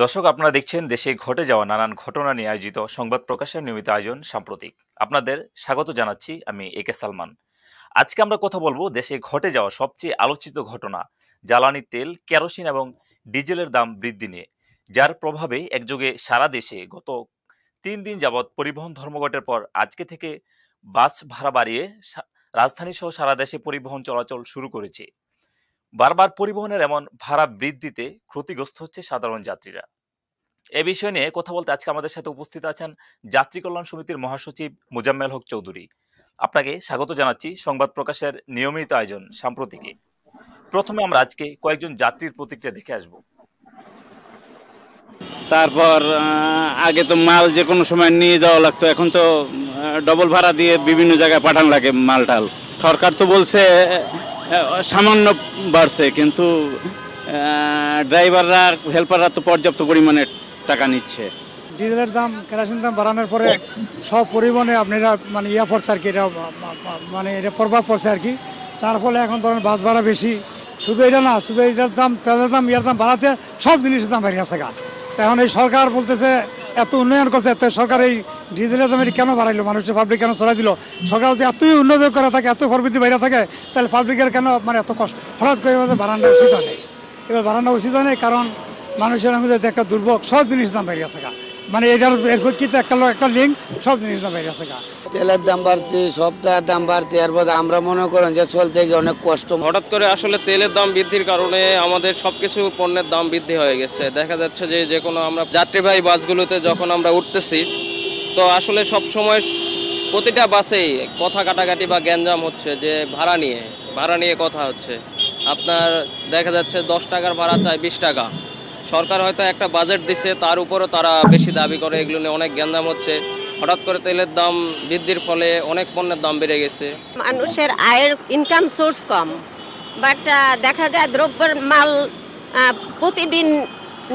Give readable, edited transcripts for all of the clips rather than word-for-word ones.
দর্শক, আপনারা দেখছেন দেশে ঘটে যাওয়া নানান ঘটনা নিয়ে আয়োজিত সংবাদ প্রকাশের নিয়মিত আয়োজন সাম্প্রতিক। আপনাদের স্বাগত জানাচ্ছি আমি একে সালমান। আজকে আমরা কথা বলবো দেশে ঘটে যাওয়া সবচেয়ে আলোচিত ঘটনা, জ্বালানি তেল, কেরোসিন এবং ডিজেলের দাম বৃদ্ধি নিয়ে, যার প্রভাবে একযোগে সারা দেশে গত 3 দিন যাবৎ পরিবহন ধর্মঘটের পর আজকে থেকে বাস ভাড়া বাড়িয়ে রাজধানী সহ সারা দেশে পরিবহন চলাচল শুরু করেছে। বারবার পরিবহনের এমন ভাড়া বৃদ্ধিতে ক্ষতিগ্রস্ত হচ্ছে সাধারণ যাত্রীরা। এ বিষয় নিয়ে কথা বলতে আজকে আমাদের সাথে উপস্থিত আছেন যাত্রী কল্যাণ সমিতির মহাসচিব মোজাম্মেল হক চৌধুরী। আপনাকে স্বাগত জানাচ্ছি সংবাদ প্রকাশের নিয়মিত আয়োজন সাম্প্রতিকে। প্রথমে আমরা আজকে কয়েকজন যাত্রীর প্রতিক্রিয়া দেখে আসব। তারপর আগে তো মাল যে কোনো সময় নিয়ে যাওয়া লাগতো, এখন তো ডবল ভাড়া দিয়ে বিভিন্ন জায়গায় পাঠান লাগে মালটাল। সরকার তো বলছে সামান্য বাড়ছে, কিন্তু ড্রাইভাররা হেল্পাররা তো পর্যাপ্ত পরিমাণে টাকা নিচ্ছে। ডিজেলের দাম, কেরোসিন দাম বাড়ানোর পরে সব পরিবহনে আপনারা মানে ইয়া পড়ছে আর কি, এটা মানে এটা প্রভাব পড়ছে আর কি। যার ফলে এখন ধরেন বাস ভাড়া বেশি। শুধু এটা না, শুধু এটার দাম, তেলের দাম, ইয়ার দাম বাড়াতে সব জিনিসের দাম বেড়ে গেছে গা। তো এখন এই সরকার বলতেছে এত উন্নয়ন করতে, এত সরকার এই ডিজেলের দাম কেন বাড়াইলো, মানুষের পাবলিক কেন ছড়াই দিল? সরকার যদি এতই উন্নয়ন করা থাকে, এত প্রবৃদ্ধি বাইরে থাকে, তাহলে পাবলিকের কেন মানে এত কষ্ট? হঠাৎ করে বাড়ানো উচিত নেই, এবার বাড়ানো উচিত নেই, কারণ মানুষের মধ্যে একটা দুর্ভোগ, সব জিনিস দাম বেড়ে গেছে গা। মানে এটার এর প্রেক্ষিতে একটা লিঙ্ক, সব জিনিস দাম বেড়ে গেছে গা। তেলের দাম বাড়তে, সবটার দাম বাড়তে, এরপর আমরা মনে করেন যে চলতে গিয়ে অনেক কষ্ট। হঠাৎ করে আসলে তেলের দাম বৃদ্ধির কারণে আমাদের সবকিছু পণ্যের দাম বৃদ্ধি হয়ে গেছে। দেখা যাচ্ছে যে কোনো আমরা যাত্রীবাহী বাসগুলোতে যখন আমরা উঠতেছি, তো আসলে সব সময় প্রতিটা বাসেই কথা কাটাকাটি বা গ্যাঞ্জাম হচ্ছে যে ভাড়া নিয়ে কথা হচ্ছে। আপনার দেখা যাচ্ছে 10 টাকার ভাড়া চাই 20 টাকা। সরকার হয়তো একটা বাজেট দিচ্ছে, তার উপরও তারা বেশি দাবি করে, এগুলো নিয়ে অনেক গ্যাঞ্জাম হচ্ছে। হঠাৎ করে তেলের দাম বৃদ্ধির ফলে অনেক পণ্যের দাম বেড়ে গেছে। মানুষের আয়ের ইনকাম সোর্স কম, বাট দেখা যায় দ্রব্যের মাল প্রতিদিন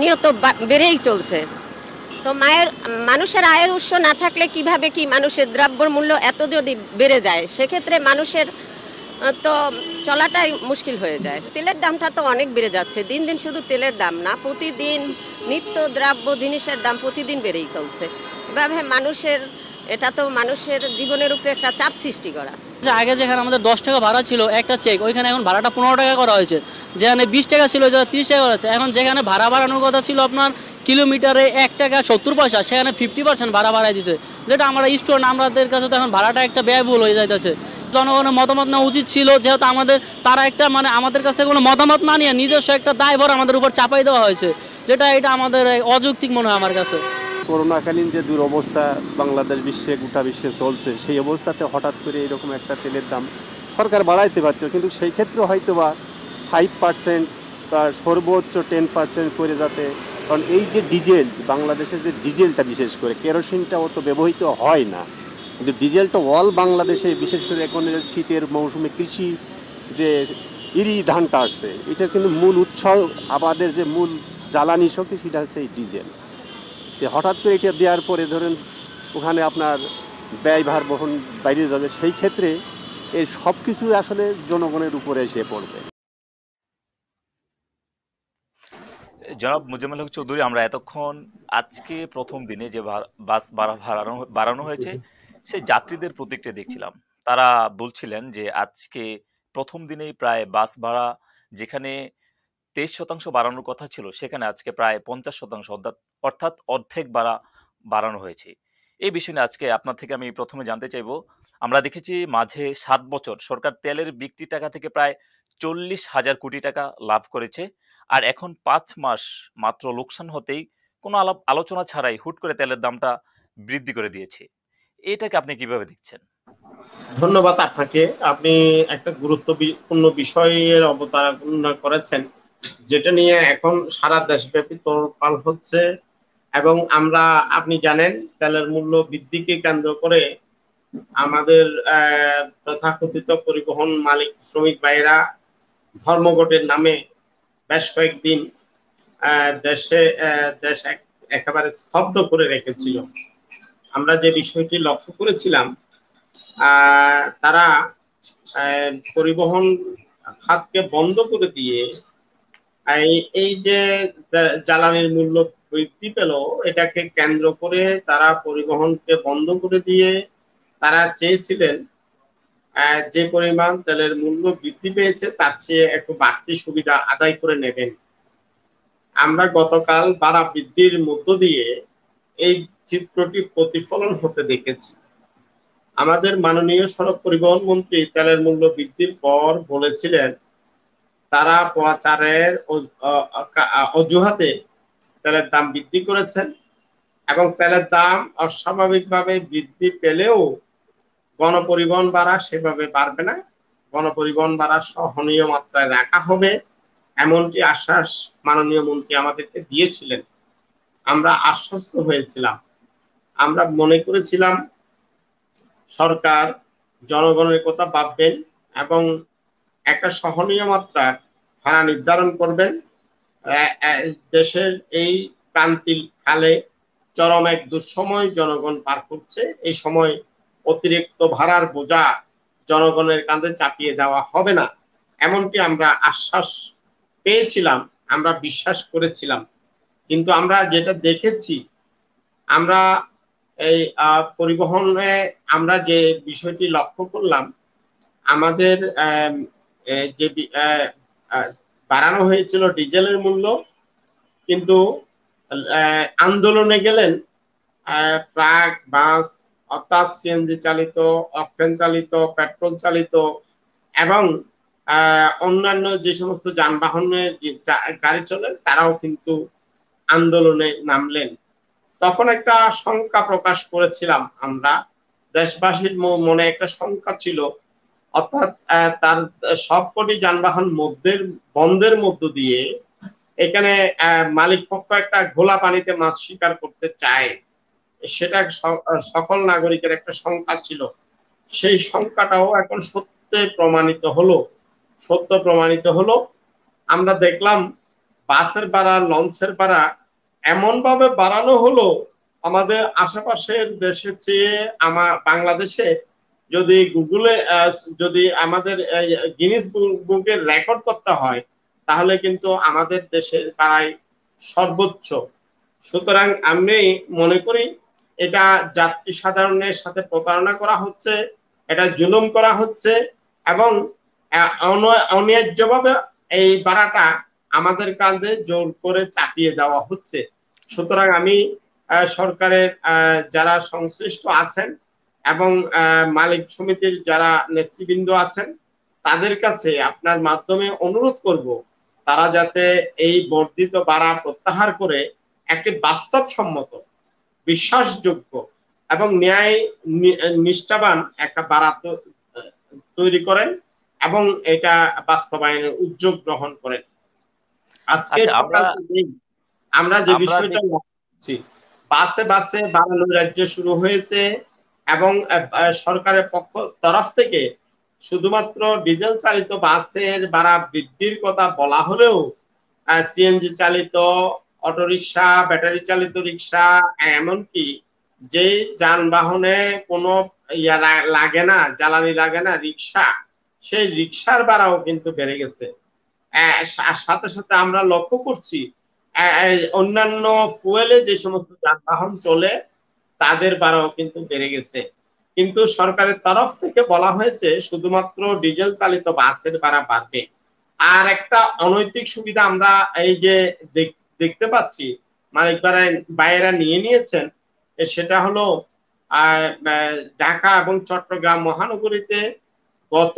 নিয়ত বেড়েই চলছে। তো মানুষের আয়ের উৎস না থাকলে কিভাবে কি মানুষের দ্রব্যের মূল্য এত যদি বেড়ে যায়, সেক্ষেত্রে মানুষের তো চলাটাই মুশকিল হয়ে যায়। তেলের দামটা তো অনেক বেড়ে যাচ্ছে দিন দিন। শুধু তেলের দাম না, প্রতিদিন নিত্য দ্রব্য জিনিসের দাম প্রতিদিন বেড়েই চলছে। এভাবে এটা তো মানুষের জীবনের উপরে একটা চাপ সৃষ্টি করা। আগে যেখানে আমাদের 10 টাকা ভাড়া ছিল একটা চেক, ওইখানে এখন ভাড়াটা 15 টাকা করা হয়েছে। যেখানে 20 টাকা ছিল, 30 টাকা করা হয়েছে। এখন যেখানে ভাড়া বাড়ানোর কথা ছিল আপনার কিলোমিটারে 1 টাকা 70 পয়সা, সেখানে 50% ভাড়া বাড়াই দিচ্ছে, যেটা আমরা স্টুডেন্ট, আমাদের কাছে তো এখন ভাড়াটা একটা ব্যয়বহুল হয়ে যাইতেছে। জনগণের মতামত নেওয়া উচিত ছিল, যেহেতু তারা একটা মানে আমাদের কাছে কোনো মতামত না নিয়ে নিজস্ব একটা দায়ভার আমাদের উপর চাপাই দেওয়া হয়েছে, এটা আমাদের অযৌক্তিক মনে হয় আমার কাছে। করোনাকালীন যে দুরবস্থা বাংলাদেশ গোটা বিশ্বে চলছে, সেই অবস্থাতে হঠাৎ করে এরকম একটা তেলের দাম সরকার বাড়াইতে পারত, কিন্তু সেই ক্ষেত্রে হয়তো বা 5% বা সর্বোচ্চ 10% করে যাতে, কারণ এই যে ডিজেল, বাংলাদেশের যে ডিজেলটা, বিশেষ করে কেরোসিনটা অত ব্যবহৃত হয় না, কিন্তু ডিজেলটা অল বাংলাদেশে, বিশেষ করে এখন শীতের মৌসুমে কৃষি যে ইরি ধানটা আসছে, এটার কিন্তু মূল উৎস, আমাদের যে মূল জ্বালানি শক্তি, সেটা হচ্ছে এই ডিজেল। হঠাৎ করে এটা দেওয়ার পরে ধরেন ওখানে আপনার ব্যয়ভার বহন বাইরে যাবে, সেই ক্ষেত্রে এই সব কিছু আসলে জনগণের উপরে এসে পড়বে। জনাব মোজাম্মেল হক চৌধুরী, আমরা এতক্ষণ আজকে প্রথম দিনে যে বাস বাড়ানো হয়েছে সেই যাত্রীদের প্রতিক্রিয়া দেখছিলাম। তারা বলছিলেন যে আজকে প্রথম দিনেই প্রায় বাস ভাড়া যেখানে 23% বাড়ানোর কথা ছিল, সেখানে আজকে প্রায় 50%, অর্থাৎ অর্ধেক বাড়ানো হয়েছে। এই বিষয় নিয়ে আজকে আপনার থেকে আমি প্রথমে জানতে চাইবো। আমরা দেখেছি মাঝে 7 বছর সরকার তেলের বিক্রি টাকা থেকে প্রায় 40,000 কোটি টাকা লাভ করেছে, আর এখন 5 মাস মাত্র লোকসান হতেই কোনো আলোচনা ছাড়াই হুট করে তেলের দামটা বৃদ্ধি করে দিয়েছে। এটাকে আপনি কিভাবে দেখছেন? ধন্যবাদ আপনাকে। আপনি একটা গুরুত্বপূর্ণ বিষয়ের অবতারণা করেছেন, যেটা নিয়ে এখন সারা দেশব্যাপী তোলপাড় হচ্ছে। এবং আপনি জানেন, তেলের মূল্য বৃদ্ধিকে কেন্দ্র করে আমাদের তথাকথিত পরিবহন মালিক শ্রমিক ভাইয়েরা ধর্মঘটের নামে বেশ কয়েকদিন দেশ একেবারে স্তব্ধ করে রেখেছিল। আমরা যে বিষয়টি লক্ষ্য করেছিলাম, তারা পরিবহন খাতকে বন্ধ করে দিয়ে এই যে জ্বালানির মূল্য বৃদ্ধি পেল, এটাকে কেন্দ্র করে তারা পরিবহনকে বন্ধ করে দিয়ে তারা চেয়েছিলেন যে পরিমাণ তেলের মূল্য বৃদ্ধি পেয়েছে তার চেয়ে একটু বাড়তি সুবিধা আদায় করে নেবেন। আমরা গতকাল ভাড়া বৃদ্ধির মধ্য দিয়ে এই চিত্রটি প্রতিফলন হতে দেখেছি। আমাদের মাননীয় সড়ক পরিবহন মন্ত্রী তেলের মূল্য বৃদ্ধির পর বলেছিলেন তারা পচারের অজুহাতে তেলের দাম বৃদ্ধি করেছেন এবং তেলের দাম অস্বাভাবিকভাবে বৃদ্ধি পেলেও গণপরিবহন ভাড়া সেভাবে বাড়বে না, গণপরিবহন ভাড়া সহনীয় মাত্রায় রাখা হবে, এমনটি আশ্বাস মাননীয় মন্ত্রী আমাদেরকে দিয়েছিলেন। আমরা আশ্বস্ত হয়েছিলাম, আমরা মনে করেছিলাম সরকার জনগণের কথা ভাববেন এবং একটা সহনীয় মাত্রার ভাড়া নির্ধারণ করবেন। দেশের এই ক্রান্তির কালে চরম এক দুঃসময় জনগণ পার করছে, এই সময় অতিরিক্ত ভাড়ার বোঝা জনগণের কাঁধে চাপিয়ে দেওয়া হবে না, এমনকি আমরা আশ্বাস পেয়েছিলাম, আমরা বিশ্বাস করেছিলাম। কিন্তু আমরা যেটা দেখেছি, আমরা এই পরিবহনে আমরা যে বিষয়টি লক্ষ্য করলাম, আমাদের যে বাড়ানো হয়েছিল ডিজেলের মূল্য, কিন্তু আন্দোলনে গেলেন ট্রাক, বাস অর্থাৎ সিএনজি চালিত, অকটেন চালিত, পেট্রোল চালিত এবং অন্যান্য যে সমস্ত যানবাহনের গাড়ি চলে তারাও কিন্তু আন্দোলনে নামলেন। তখন একটা শঙ্কা প্রকাশ করেছিলাম আমরা, দেশবাসীর মনে একটা শঙ্কা ছিল, অর্থাৎ তার সবকটি যানবাহন বন্ধের মধ্য দিয়ে এখানে মালিক পক্ষ একটা ঘোলা পানিতে মাছ শিকার করতে চায়, সেটা সকল নাগরিকের একটা শঙ্কা ছিল। সেই শঙ্কাটাও এখন সত্য প্রমাণিত হলো। আমরা দেখলাম বাসের ভাড়া, লঞ্চের ভাড়া এমন ভাবে বাড়ানো হলো, আমাদের আশেপাশের দেশের চেয়ে বাংলাদেশে যদি গুগলে যদি আমাদের গিনিস বুকের রেকর্ড করতে হয় তাহলে কিন্তু আমাদের দেশের ভাড়ায় সর্বোচ্চ। সুতরাং আমি মনে করি এটা যাত্রী সাধারণের সাথে প্রতারণা করা হচ্ছে, এটা জুলুম করা হচ্ছে এবং অন্যায্যভাবে এই ভাড়াটা আমাদের কাঁধে জোর করে চাপিয়ে দেওয়া হচ্ছে। সুতরাং আমি সরকারের যারা সংশ্লিষ্ট আছেন এবং মালিক সমিতির যারা নেতৃবৃন্দ আছেন তাদের কাছে আপনার মাধ্যমে অনুরোধ করব, তারা যাতে এই বর্ধিত ভাড়া প্রত্যাহার করে একটি বাস্তবসম্মত, বিশ্বাসযোগ্য এবং ন্যায় নিষ্ঠাবান একটা ভাড়া তৈরি করেন এবং এটা বাস্তবায়নের উদ্যোগ গ্রহণ করেন। আজকে আমরা যে বিষয়টা লক্ষ্য বাসে বাড়ানো রাজ্যে শুরু হয়েছে এবং সরকারের তরফ থেকে শুধুমাত্র ডিজেল চালিত বাসের ভাড়া বৃদ্ধির কথা বলা হলেও সিএনজি চালিত অটোরিকশা, ব্যাটারি চালিত রিক্সা, এমনকি যে যানবাহনে কোনো লাগে না, জ্বালানি লাগে না, রিক্সা, সেই রিক্সার ভাড়াও কিন্তু বেড়ে গেছে। সাথে সাথে আমরা লক্ষ্য করছি অন্যান্য ফুয়েলে যে সমস্ত যানবাহন চলে তাদের ভাড়াও কিন্তু বেড়ে গেছে। কিন্তু সরকারের তরফ থেকে বলা হয়েছে শুধুমাত্র ডিজেল চালিত বাসের ভাড়া বাড়বে। আর একটা অনৈতিক সুবিধা আমরা এই যে দেখতে পাচ্ছি মালিক ভাইয়েরা নিয়ে নিয়েছেন, সেটা হলো ঢাকা এবং চট্টগ্রাম মহানগরীতে গত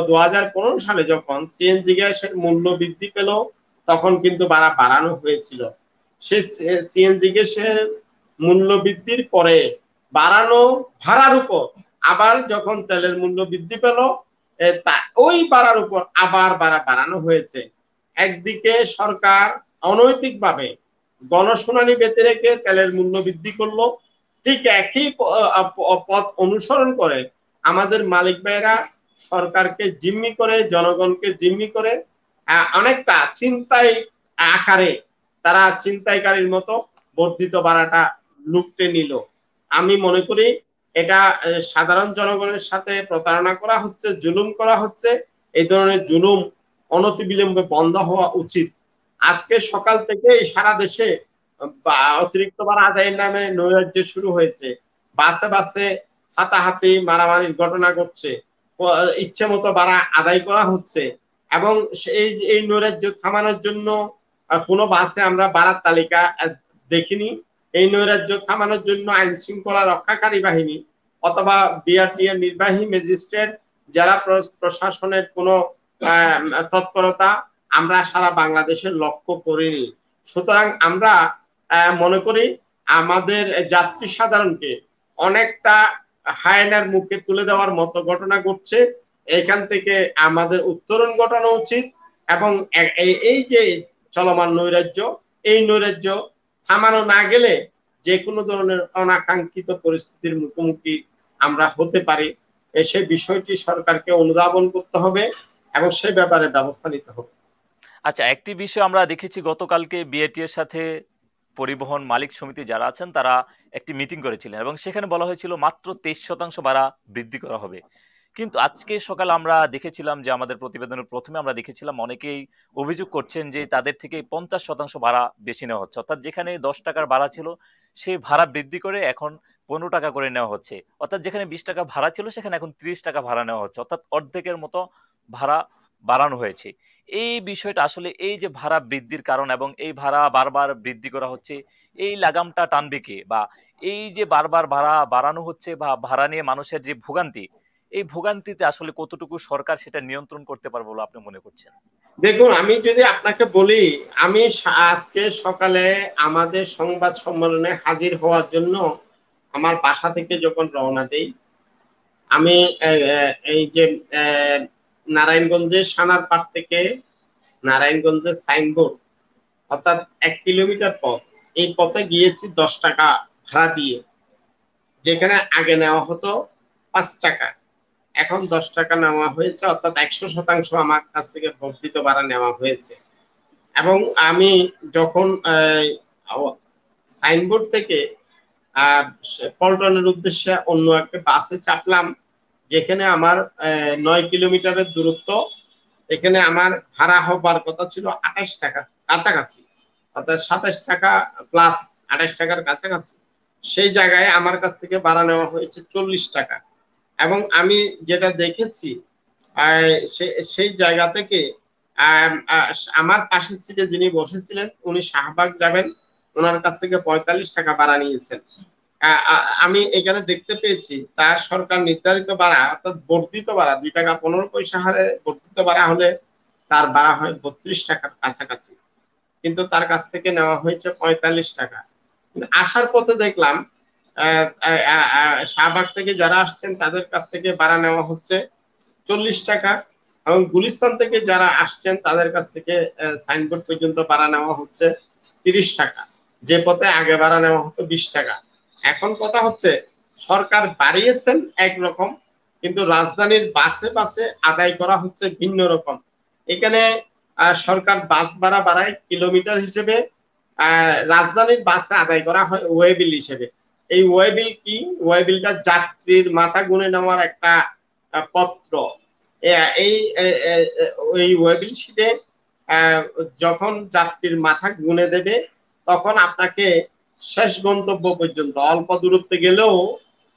2015 সালে যখন সিএনজি গ্যাসের মূল্য বৃদ্ধি পেল তখন কিন্তু ভাড়া বাড়ানো হয়েছিল। সেই সিএনজি গ্যাসের মূল্য বৃদ্ধির পরে বাড়ানো ভাড়ার উপর আবার যখন তেলের মূল্য বৃদ্ধি পেল ওই ভাড়ার উপর আবার ভাড়া বাড়ানো হয়েছে। একদিকে সরকার অনৈতিকভাবে গণশুনানি বেঁধে রেখে তেলের মূল্য বৃদ্ধি করলো, ঠিক একই পথ অনুসরণ করে আমাদের মালিক ভাইয়েরা সরকারকে জিম্মি করে, জনগণকে জিম্মি করে অনেকটা চিন্তায় আকারে তারা চিন্তাইকারীর মতো বর্ধিত ভাড়াটা লুটে নিল। আমি মনে করি এটা সাধারণ জনগণের সাথে প্রতারণা করা হচ্ছে, জুলুম করা হচ্ছে। এই ধরনের জুলুম অনতিবিলম্বে বন্ধ হওয়া উচিত। আজকে সকাল থেকে সারা দেশে অতিরিক্ত ভাড়া আদায়ের নামে নৈরাজ্য শুরু হয়েছে। বাসে বাসে হাতাহাতি মারামারির ঘটনা ঘটছে, ইচ্ছে মতো ভাড়া আদায় করা হচ্ছে। এবং এই নৈরাজ্য থামানোর জন্য কোনো বাসে আমরা ভাড়ার তালিকা দেখিনি। এই নৈরাজ্য থামানোর জন্য আইন শৃঙ্খলা রক্ষাকারী বাহিনী অথবা বিআরটিএ নির্বাহী ম্যাজিস্ট্রেট, জেলা প্রশাসনের কোনো তৎপরতা আমরা সারা বাংলাদেশে লক্ষ্য করিনি। সুতরাং আমরা মনে করি আমাদের যাত্রী সাধারণকে অনেকটা হায়নার মুখে তুলে দেওয়ার মতো ঘটনা ঘটছে। এখান থেকে আমাদের উত্তরণ ঘটানো উচিত এবং এই যে চলমান নৈরাজ্য, এই নৈরাজ্য থামানো না গেলে যে কোনো ধরনের অনাকাঙ্ক্ষিত পরিস্থিতির মুখোমুখি আমরা হতে পারি। সে বিষয়টি সরকারকে অনুধাবন করতে হবে এবং সে ব্যাপারে ব্যবস্থা নিতে হবে। আচ্ছা, একটি বিষয় আমরা দেখেছি গতকালকে বিআরটি এর সাথে পরিবহন মালিক সমিতি যারা আছেন তারা একটি মিটিং করেছিলেন এবং সেখানে বলা হয়েছিল মাত্র 23% ভাড়া বৃদ্ধি করা হবে। কিন্তু আজকে সকাল আমরা দেখেছিলাম যে আমাদের প্রতিবেদনের প্রথমে আমরা দেখেছিলাম অনেকেই অভিযোগ করছেন যে তাদের থেকে 50% ভাড়া বেশি নেওয়া হচ্ছে, অর্থাৎ যেখানে 10 টাকার ভাড়া ছিল সেই ভাড়া বৃদ্ধি করে এখন 15 টাকা করে নেওয়া হচ্ছে, অর্থাৎ যেখানে 20 টাকা ভাড়া ছিল সেখানে এখন 30 টাকা ভাড়া নেওয়া হচ্ছে, অর্থাৎ অর্ধেকের মতো ভাড়া বাড়ানো হয়েছে। এই বিষয়টা আসলে এই যে ভাড়া বৃদ্ধির কারণ এবং এই ভাড়া বারবার বৃদ্ধি করা হচ্ছে, এই লাগামটা টানবে কে? বা এই যে বারবার ভাড়া বাড়ানো হচ্ছে বা ভাড়া নিয়ে মানুষের যে ভোগান্তি, এই ভোগান্তিতে আসলে কতটুকু সরকার সেটা নিয়ন্ত্রণ করতে পারবে বলে আপনি মনে করছেন? দেখুন, আমি যদি আপনাকে বলি, আমি আজকে সকালে আমাদের সংবাদ সম্মেলনে হাজির হওয়ার জন্য আমার বাসা থেকে যখন রওনা দেই, আমি এই যে নারায়ণগঞ্জের সানার পাড় থেকে নারায়ণগঞ্জের সাইনবোর্ড অর্থাৎ 1 কিলোমিটার পথ, এই পথে গিয়েছি 10 টাকা ভাড়া দিয়ে, যেখানে আগে নেওয়া হতো 5 টাকা, এখন 10 টাকা নেওয়া হয়েছে, অর্থাৎ 100% আমার কাছ থেকে বর্ধিত ভাড়া নেওয়া হয়েছে। এবং আমি যখন সাইনবোর্ড থেকে পল্টনের উদ্দেশ্যে অন্য একটা বাসে চাপলাম, যেখানে আমার 9 কিলোমিটারের দূরত্ব, এখানে আমার ভাড়া হবার কথা ছিল 28 টাকা কাছাকাছি, অর্থাৎ 27 টাকা প্লাস 28 টাকার কাছাকাছি। সেই জায়গায় আমার কাছ থেকে ভাড়া নেওয়া হয়েছে 40 টাকা। এবং আমি যেটা দেখেছি সেই জায়গা থেকে আমার পাশের সিটে যিনি বসেছিলেন উনি শাহবাগ যাবেন, ওনার কাছ থেকে 45 টাকা ভাড়া নিয়েছেন। আমি এখানে দেখতে পেয়েছি তার সরকার নির্ধারিত ভাড়া অর্থাৎ বর্ধিত ভাড়া 2 টাকা 15 পয়সা হারে বর্ধিত ভাড়া হলে তার ভাড়া হয় 32 টাকার কাছাকাছি, কিন্তু তার কাছ থেকে নেওয়া হয়েছে 45 টাকা। আসার পথে দেখলাম শাহবাগ থেকে যারা আসছেন তাদের কাছ থেকে ভাড়া নেওয়া হচ্ছে 40 টাকা, এবং গুলিস্তান থেকে যারা আসছেন তাদের কাছ থেকে সাইনবোর্ড পর্যন্ত ভাড়া নেওয়া হচ্ছে 30 টাকা, যে পথে আগে ভাড়া নেওয়া হতো 20 টাকা। এখন কথা হচ্ছে সরকার বাড়িয়েছেন একরকম, কিন্তু রাজধানীর বাসে বাসে আদায় করা হচ্ছে ভিন্ন রকম। এখানে সরকার বাস ভাড়া বাড়ায় কিলোমিটার হিসেবে, রাজধানীর বাসে আদায় করা হয় ওয়েবিল হিসেবে। এই ওয়েবিল কি? ওয়েবিলটা যাত্রীর মাথা গুনে নেওয়ার একটা পত্র। এই ওয়েবিল শিটে যখন যাত্রীর মাথা গুনে দেবে তখন আপনাকে শেষ গন্তব্য পর্যন্ত, অল্প দূরত্বে গেলেও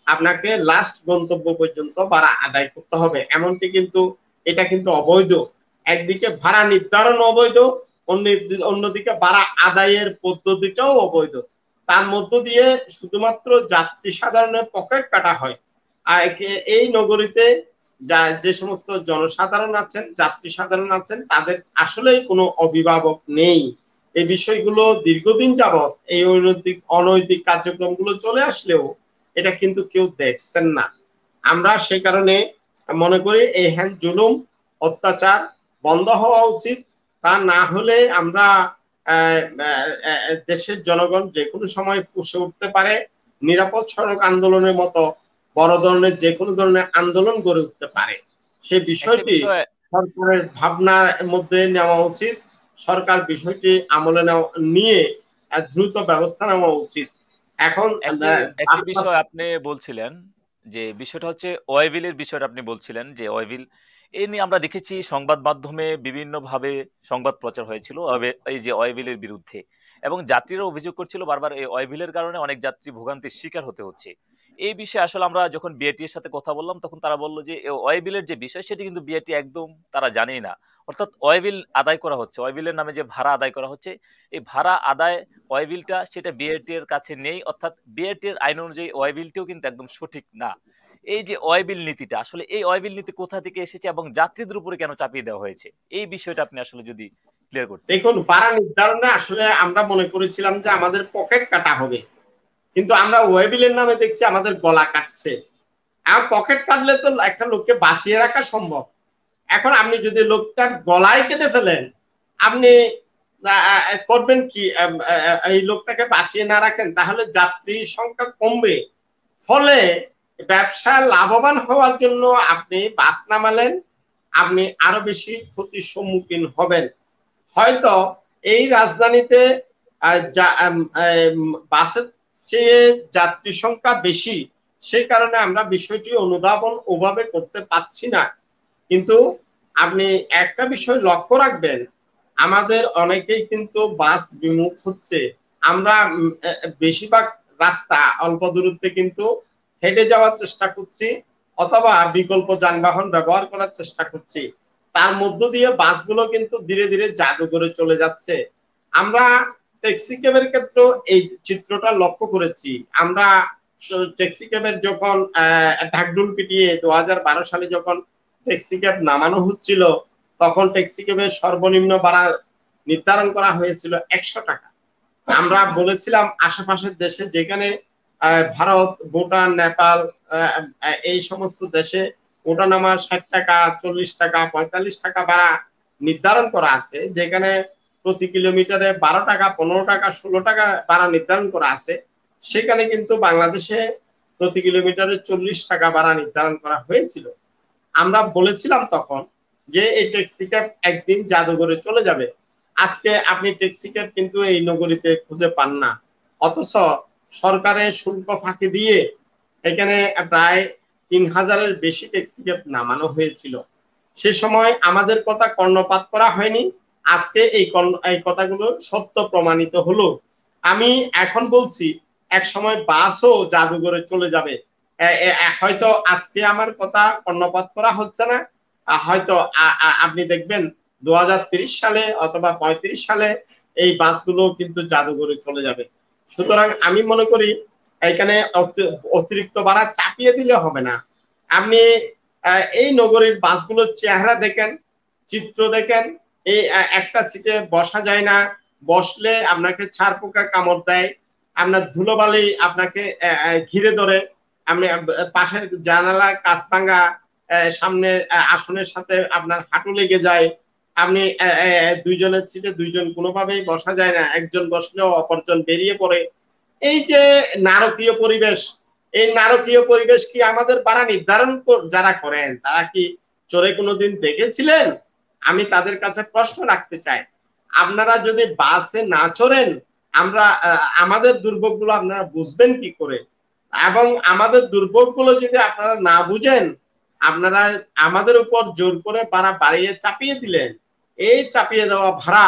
আপনাকে লাস্ট গন্তব্য পর্যন্ত ভাড়া আদায় করতে হবে। এমনটি কিন্তু এটা কিন্তু অবৈধ। একদিকে ভাড়া নির্ধারণ অবৈধ, অন্যদিকে ভাড়া আদায়ের পদ্ধতিটাও অবৈধ। তার মধ্য দিয়ে শুধুমাত্র যাত্রী সাধারণের পকেট কাটা হয়। আর এই নগরীতে যে সমস্ত জনসাধারণ আছেন, যাত্রী সাধারণ আছেন, তাদের আসলেই কোনো অভিভাবক নেই। এই বিষয়গুলো দীর্ঘদিন যাবৎ এই অনৈতিক কার্যক্রমগুলো চলে আসলেও এটা কিন্তু কেউ দেখছেন না। আমরা সেই কারণে মনে করি এই জুলুম অত্যাচার বন্ধ হওয়া উচিত। তা না হলে আমরা দেশের জনগণ যে কোনো সময় ফুঁসে উঠতে পারে, নিরাপদ সড়ক আন্দোলনের মতো বড় ধরনের যে কোনো ধরনের আন্দোলন গড়ে উঠতে পারে। সে বিষয়টি সরকারের ভাবনার মধ্যে নেওয়া উচিত। সরকার বিষয়টি আমলে নিয়ে দ্রুত ব্যবস্থা নেওয়া উচিত। এখন একটি বিষয় আপনি বলছিলেন যে বিষয়টা হচ্ছে ওয়েবিলের বিষয়টা, আপনি বলছিলেন যে ওয়েবিল এ নিয়ে আমরা দেখেছি সংবাদ মাধ্যমে বিভিন্নভাবে সংবাদ প্রচার হয়েছিল এই যে অয় বিলের বিরুদ্ধে, এবং যাত্রীরা অভিযোগ করছিল বারবার এই অয় বিলের কারণে অনেক যাত্রী ভোগান্তির শিকার হতে হচ্ছে। এই বিষয়ে আসলে আমরা যখন বিআরটি এর সাথে কথা বললাম তখন তারা বললো যে অয় বিলের যে বিষয় সেটি কিন্তু বিআরটি একদম তারা জানেই না। অর্থাৎ অয় বিল আদায় করা হচ্ছে, অয় বিলের নামে যে ভাড়া আদায় করা হচ্ছে, এই ভাড়া আদায় অয় বিলটা সেটা বিআরটি এর কাছে নেই। অর্থাৎ বিআরটি এর আইন অনুযায়ী অয় বিলটিও কিন্তু একদম সঠিক না। এই যে অয় বিল নীতিটা, আসলে এই অয় বিল নীতি কোথা থেকে এসেছে এবং যাত্রীদের উপরে কেন চাপিয়ে দেওয়া হয়েছে, এই বিষয়টা আপনি আসলে যদি ক্লিয়ার করতেন। দেখুন, ভাড়া নির্ধারণে আসলে আমরা মনে করেছিলাম যে আমাদের পকেট কাটা হবে, কিন্তু আমরা ওয়ে বিলের নামে দেখছি আমাদের গলা কাটছে। আর পকেট কাটলে তো একটা লোককে বাঁচিয়ে রাখা সম্ভব। এখন আপনি যদি লোকটার গলায় কেটে ফেলেন, আপনি করবেন কি? এই লোকটাকে বাঁচিয়ে না রাখেন তাহলে যাত্রী সংখ্যা কমবে, ফলে ব্যবসা লাভবান হওয়ার জন্য আপনি বাস নামালেন, আপনি আরো বেশি ক্ষতির সম্মুখীন হবেন। হয়তো এই রাজধানীতে বাসের চেয়ে যাত্রী সংখ্যা বেশি, সেই কারণে আমরা বিষয়টি অনুধাবন ওভাবে করতে পারছি না। কিন্তু আপনি একটা বিষয় লক্ষ্য রাখবেন, আমাদের অনেকেই কিন্তু বাস বিমুখ হচ্ছে। আমরা বেশিরভাগ রাস্তা অল্প দূরত্বে কিন্তু হেঁটে যাওয়ার চেষ্টা করছি অথবা বিকল্প যানবাহন ব্যবহার করার চেষ্টা করছি। তার মধ্য দিয়ে বাসগুলো কিন্তু ধীরে ধীরে জাদুঘরে চলে যাচ্ছে। আমরা ট্যাক্সি ক্যাবের ক্ষেত্রে এই চিত্রটা লক্ষ্য করেছি। আমরা ট্যাক্সি ক্যাবের যখন ঢাকঢোল পিটিয়ে 2012 সালে যখন ট্যাক্সি ক্যাব নামানো হচ্ছিল, তখন ট্যাক্সি ক্যাবের সর্বনিম্ন ভাড়া নির্ধারণ করা হয়েছিল 100 টাকা। আমরা বলেছিলাম আশেপাশের দেশে যেখানে ভারত, ভুটান, নেপাল, এই সমস্ত দেশে ওঠানামা 60 টাকা, 40 টাকা, 45 টাকা ভাড়া নির্ধারণ করা আছে, যেখানে প্রতি কিলোমিটারে 12 টাকা, 15 টাকা, 16 টাকা ভাড়া নির্ধারণ করা আছে, সেখানে কিন্তু বাংলাদেশে প্রতি কিলোমিটারে 40 টাকা ভাড়া নির্ধারণ করা হয়েছিল। আমরা বলেছিলাম তখন যে এই ট্যাক্সি ক্যাব একদিন জাদুঘরে চলে যাবে। আজকে আপনি ট্যাক্সি ক্যাব কিন্তু এই নগরীতে খুঁজে পান না, অথচ সরকারের শুল্ক ফাঁকি দিয়ে এখানে প্রায় 3000-এর বেশি ট্যাক্সি ক্যাব নামানো হয়েছিল। সে সময় আমাদের কথা কর্ণপাত করা হয়নি। আজকে এই কথাগুলো সত্য প্রমাণিত হলো। আমি এখন বলছি এক সময় বাসও জাদুঘরে চলে যাবে। হয়তো আজকে আমার কথা কর্ণপাত করা হচ্ছে না, হয়তো আপনি দেখবেন 2030 সালে অথবা 35 সালে এই বাসগুলো কিন্তু জাদুঘরে চলে যাবে। সুতরাং আমি মনে করি এখানে অতিরিক্ত ভাড়া চাপিয়ে দিলে হবে না। আপনি এই নগরীর বাসগুলোর চেহারা দেখেন, চিত্র দেখেন। এই একটা সিটে বসা যায় না, বসলে আপনাকে ছাড় পোকা কামড় দেয়, আপনার ধুলোবালি আপনাকে ঘিরে ধরে, আপনি পাশের জানালার কাঁচ ভাঙা, সামনের আসনের সাথে আপনার হাঁটু লেগে যায়, আপনি দুইজনের সিটে দুইজন কোনোভাবেই বসা যায় না, একজন বসলেও অপরজন বেরিয়ে পড়ে। এই যে নারকীয় পরিবেশ, এই নারকীয় পরিবেশ কি আমাদের ভাড়া নির্ধারণ যারা করেন তারা কি চোরে কোনোদিন দেখেছিলেন? আমি তাদের কাছে প্রশ্ন রাখতে চাই। আপনারা যদি বাসে না চড়েন, আমাদের দুর্ভোগগুলো আপনারা বুঝবেন কি করে? এবং আমাদের দুর্ভোগগুলো যদি আপনারা না বুঝেন, আপনারা আমাদের উপর জোর করে ভাড়া বাড়িয়ে চাপিয়ে দিলেন। এই চাপিয়ে দেওয়া ভাড়া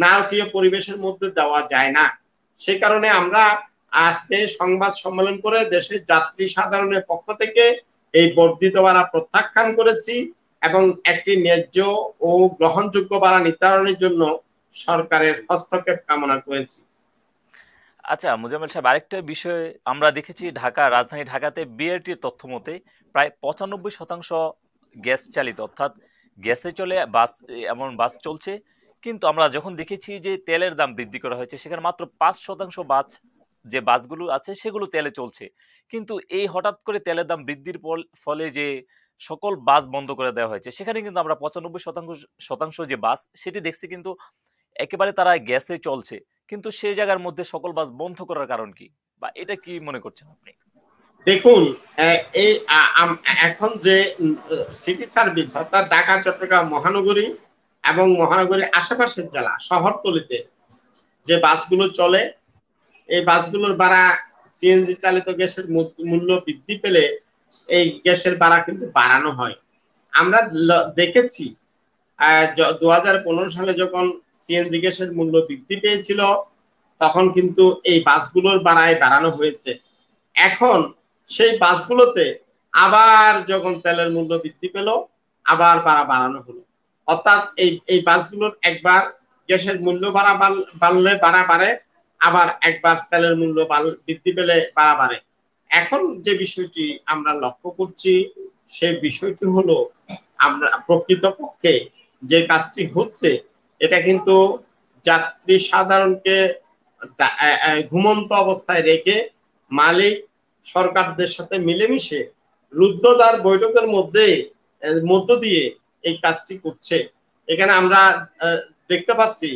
নারকীয় পরিবেশের মধ্যে দেওয়া যায় না। সে কারণে আমরা আজকে সংবাদ সম্মেলন করে দেশের যাত্রী সাধারণের পক্ষ থেকে এই বর্ধিত ভাড়া প্রত্যাখ্যান করেছি এবং একটি ন্যায্য ও গ্রহণযোগ্য ভাড়া নির্ধারণের জন্য সরকারের হস্তক্ষেপ কামনা করেছি। আচ্ছা মুজাম্মেল সাহেব, আরেকটা বিষয় আমরা দেখেছি রাজধানী ঢাকাতে বিআরটির তথ্য মতে প্রায় 95% গ্যাস চালিত, অর্থাৎ গ্যাসে চলে বাস, এমন বাস চলছে। কিন্তু আমরা যখন দেখেছি যে তেলের দাম বৃদ্ধি করা হয়েছে, সেখানে মাত্র 5% বাস, যে বাসগুলো আছে সেগুলো তেলে চলছে। কিন্তু এই হঠাৎ করে তেলের দাম বৃদ্ধির ফলে যে সকল বাস বন্ধ করে দেওয়া হয়েছে, সেখানে কিন্তু আমরা 95% যে বাস সেটি দেখছি কিন্তু একেবারে তারা গ্যাসে চলছে। কিন্তু সেই জায়গার মধ্যে সকল বাস বন্ধ করার কারণ কি, বা এটা কি মনে করছেন আপনি? দেখুন, এই এখন যে সিটি সার্ভিস অর্থাৎ ঢাকা, চট্টগ্রাম মহানগরী এবং মহানগরীর আশেপাশের জেলা শহরতলিতে যে বাসগুলো চলে, এই বাসগুলোর ভাড়া সিএনজি চালিত গ্যাসের মূল্য বৃদ্ধি পেলে এই গ্যাসের ভাড়া কিন্তু বাড়ানো হয়। আমরা দেখেছি 2015 সালে যখন সিএনজি গ্যাসের মূল্য বৃদ্ধি পেয়েছিল তখন কিন্তু এই বাসগুলোর ভাড়ায় বাড়ানো হয়েছে। এখন সেই বাসগুলোতে আবার যখন তেলের মূল্য বৃদ্ধি পেল আবার ভাড়া বাড়ানো হলো। অর্থাৎ এই বাসগুলোর একবার গ্যাসের মূল্য বাড়লে ভাড়া বাড়ে, আবার একবার তেলের মূল্য বৃদ্ধি পেলে ভাড়া বাড়ে। এখন যে বিষয়টি আমরা লক্ষ্য করছি সেই বিষয়টি হলো আমরা প্রকৃতপক্ষে যে কাজটি হচ্ছে এটা কিন্তু যাত্রী সাধারণকে ঘুমন্ত অবস্থায় রেখে মালিক সরকারদের সাথে মিলেমিশে রুদ্ধদ্বার বৈঠকের মধ্য দিয়ে এই কাজটি করছে। এখানে আমরা দেখতে পাচ্ছি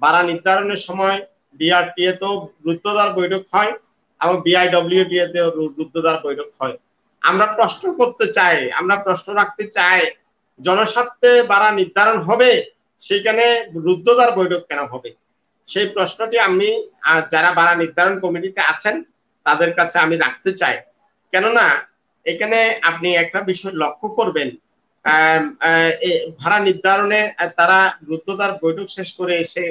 ভাড়া নির্ধারণের সময় বিআরটিএ তো রুদ্ধদ্বার বৈঠক হয় এবং বিআইডব্লিউটিএ তেও রুদ্ধদ্বার বৈঠক হয়। আমরা প্রশ্ন করতে চাই, আমরা প্রশ্ন রাখতে চাই, জনস্বার্থে ভাড়া নির্ধারণ হবে সেখানে রুদ্ধদ্বার বৈঠক কেন হবে? সেই প্রশ্নটি আমি যারা ভাড়া নির্ধারণ কমিটিতে আছেন তাদের কাছে আমি রাখতে চাই। কেননা এখানে আপনি একটা বিষয় লক্ষ্য করবেন, ভাড়া নির্ধারণে তারা রুদ্ধদ্বার বৈঠক শেষ করে এসে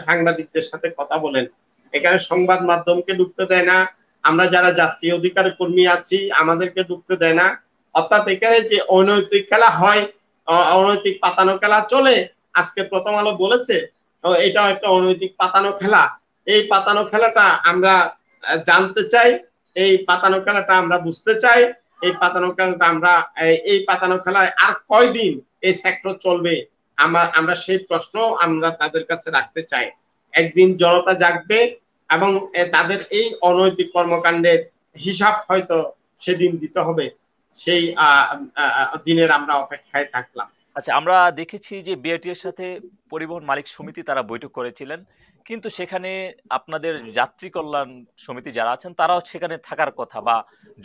সাংবাদিকদের সাথে কথা বলেন। এখানে সংবাদ মাধ্যমকে ঢুকতে দেয় না, আমরা যারা যাত্রী অধিকার কর্মী আছি আমাদেরকে ঢুকতে দেয় না। অর্থাৎ এখানে যে অনৈতিক খেলা হয়, অনৈতিক পাতানো খেলা চলে। আজকে প্রথম আলো বলেছে এটা একটা অনৈতিক পাতানো খেলা। এই পাতানো খেলাটা আমরা জানতে চাই, এই পাতানো খেলাটা আমরা বুঝতে চাই, এই পাতানো খেলাটা এই পাতানো খেলায় আর কয়দিন এই সেক্টর চলবে আমরা সেই প্রশ্ন আমরা তাদের কাছে রাখতে চাই। একদিন জনতা জাগবে এবং তাদের এই অনৈতিক কর্মকাণ্ডের হিসাব হয়তো সেদিন দিতে হবে। সেই দিনের আমরা অপেক্ষায় থাকলাম। আচ্ছা, আমরা দেখেছি যে বিআরটি এর সাথে পরিবহন মালিক সমিতি তারা বৈঠক করেছিলেন, কিন্তু সেখানে আপনাদের যাত্রী কল্যাণ সমিতি যারা আছেন তারাও সেখানে থাকার কথা বা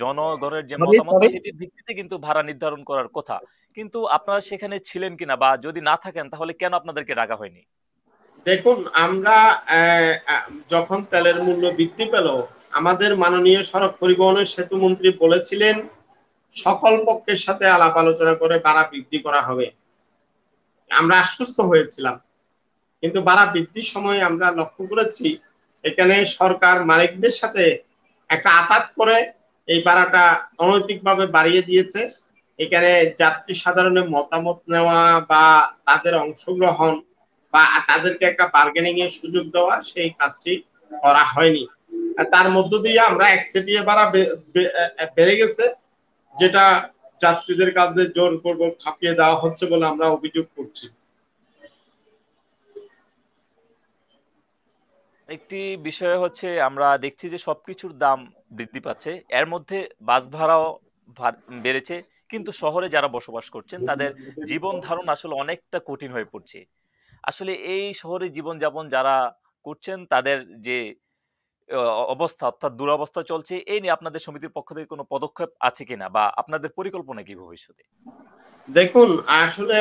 জনগণের যে মতামত সেটির ভিত্তিতে কিন্তু ভাড়া নির্ধারণ করার কথা, কিন্তু আপনারা সেখানে ছিলেন কিনা বা যদি না থাকেন তাহলে কেন আপনাদেরকে ডাকা হয়নি? দেখুন, আমরা যখন তেলের মূল্য বৃদ্ধি পেল আমাদের মাননীয় সড়ক পরিবহনের সেতু মন্ত্রী বলেছিলেন সকল পক্ষের সাথে আলাপ আলোচনা করে ভাড়া বৃদ্ধি করা হবে। আমরা আশ্বস্ত হয়েছিলাম, কিন্তু ভাড়া বৃদ্ধির সময় আমরা লক্ষ্য করেছি এখানে সরকার মালিকদের সাথে একটা আঘাত করে এই ভাড়াটা অনৈতিকভাবে বাড়িয়ে দিয়েছে। এখানে যাত্রী সাধারণের মতামত নেওয়া বা তাদের অংশগ্রহণ বা তাদেরকে একটা বার্গেনিং এর সুযোগ দেওয়া সেই কাজটি করা হয়নি। তার মধ্য দিয়ে আমরা একচেটিয়া ভাড়া বেড়ে গেছে, যেটা যাত্রীদের কাছে জোরপূর্বক ছাপিয়ে দেওয়া হচ্ছে বলে আমরা অভিযোগ করছি। একটি বিষয় হচ্ছে আমরা দেখছি যে সবকিছুর দাম বৃদ্ধি পাচ্ছে, এর মধ্যে বাস ভাড়াও বেড়েছে, কিন্তু শহরে যারা বসবাস করছেন তাদের জীবন ধারণ আসলে অনেকটা কঠিন হয়ে পড়ছে। আসলে এই শহরে জীবনযাপন যারা করছেন তাদের যে অবস্থা অর্থাৎ দুরবস্থা চলছে, এই নিয়ে আপনাদের সমিতির পক্ষ থেকে কোনো পদক্ষেপ আছে কিনা বা আপনাদের পরিকল্পনা কি ভবিষ্যতে? দেখুন, আসলে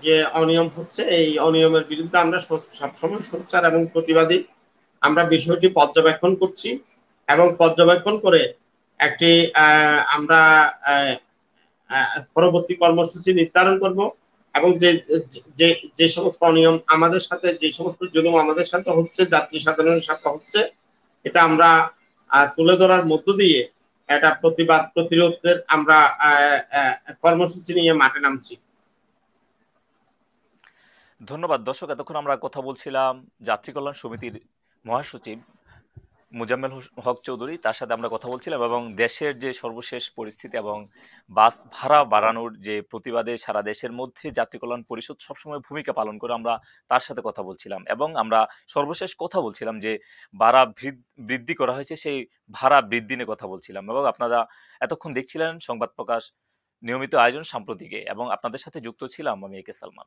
যে অনিয়ম হচ্ছে এই অনিয়মের বিরুদ্ধে আমরা সবসময় সোচ্চার এবং প্রতিবাদী। আমরা বিষয়টি পর্যবেক্ষণ করছি এবং পর্যবেক্ষণ করে একটি আমরা পরবর্তী কর্মসূচি নির্ধারণ করব এবং যে সমস্ত অনিয়ম আমাদের সাথে, যে সমস্ত জুলুম আমাদের সাথে হচ্ছে, যাত্রী সাধারণের সাথে হচ্ছে, এটা আমরা তুলে ধরার মধ্য দিয়ে একটা প্রতিবাদ প্রতিরোধের আমরা কর্মসূচি নিয়ে মাঠে নামছি। ধন্যবাদ। দর্শক, এতক্ষণ আমরা কথা বলছিলাম যাত্রী কল্যাণ সমিতির মহাসচিব মুজাম্মেল হক চৌধুরী, তার সাথে আমরা কথা বলছিলাম এবং দেশের যে সর্বশেষ পরিস্থিতি এবং বাস ভাড়া বাড়ানোর যে প্রতিবাদে সারা দেশের মধ্যে যাত্রী কল্যাণ পরিষদ সবসময় ভূমিকা পালন করে আমরা তার সাথে কথা বলছিলাম এবং আমরা সর্বশেষ কথা বলছিলাম যে ভাড়া বৃদ্ধি করা হয়েছে, সেই ভাড়া বৃদ্ধি নিয়ে কথা বলছিলাম এবং আপনারা এতক্ষণ দেখছিলেন সংবাদ প্রকাশ নিয়মিত আয়োজন সাম্প্রতিকে এবং আপনাদের সাথে যুক্ত ছিলাম আমি একে সালমান।